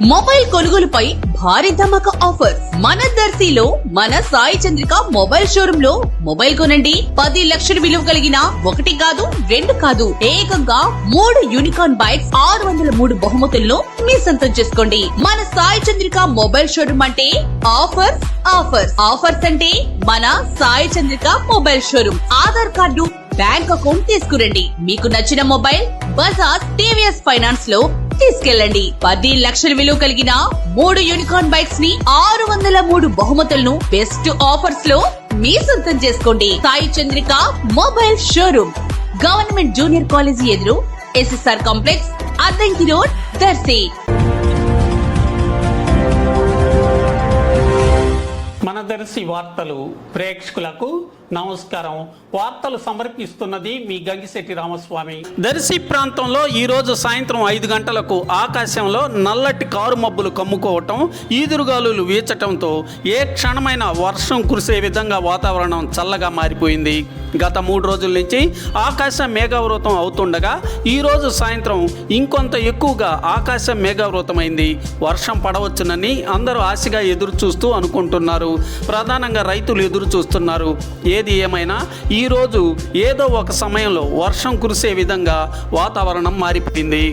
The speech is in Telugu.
మొబైల్ కొనుగోలుపై భారీ ధమాకా ఆఫర్ మన దర్శిలో మన సాయి చంద్రిక మొబైల్ షోరూమ్ లో మొబైల్ కొనండి 10 లక్షల విలువ కలిగిన 1 కాదు 2 కాదు ఏకంగా 3 యూనికార్న్ బైక్స్ 603 బహుమతులను మీ సొంతం చేసుకోండి. మన సాయి చంద్రిక మొబైల్ షోరూమ్ అంటే ఆఫర్స్ ఆఫర్స్ ఆఫర్స్ అంటే మన Sai Chandrika mobile showroom. Aadhaar card bank account తీసుకురండి. మీకు నచ్చిన మొబైల్ బజాజ్ టీవీఎస్ ఫైనాన్స్ లో తీసుకెళ్ళండి. 10 లక్షల విలువ కలిగిన 3 యూనికార్న్ బైక్స్ ని 603 బహుమతులను బెస్ట్ ఆఫర్స్ లో మీ సొంతం చేసుకోండి. Sai Chandrika mobile showroom, government junior college ఎదురు, SSR complex, Addanki road, Darshi. మన దర్శి వార్తలు ప్రేక్షకులకు నమస్కారం. వార్తలు సమర్పిస్తున్నది మీ గంగిశెట్టి రామస్వామి. దర్శి ప్రాంతంలో ఈరోజు సాయంత్రం 5 గంటలకు ఆకాశంలో నల్లటి కారు మబ్బులు కమ్ముకోవటం, ఈదురుగాలులు వీచటంతో ఏ క్షణమైన వర్షం కురిసే విధంగా వాతావరణం చల్లగా మారిపోయింది. గత 3 రోజుల నుంచి ఆకాశం మేఘావృతం అవుతుండగా ఈరోజు సాయంత్రం ఇంకొంత ఎక్కువగా ఆకాశం మేఘావృతమైంది. వర్షం పడవచ్చునని అందరూ ఆశగా ఎదురు చూస్తూ అనుకుంటున్నారు. ప్రధానంగా రైతులు ఎదురు చూస్తున్నారు. ఏది ఏమైనా ఈరోజు ఏదో ఒక సమయంలో వర్షం కురిసే విధంగా వాతావరణం మారిపోయింది.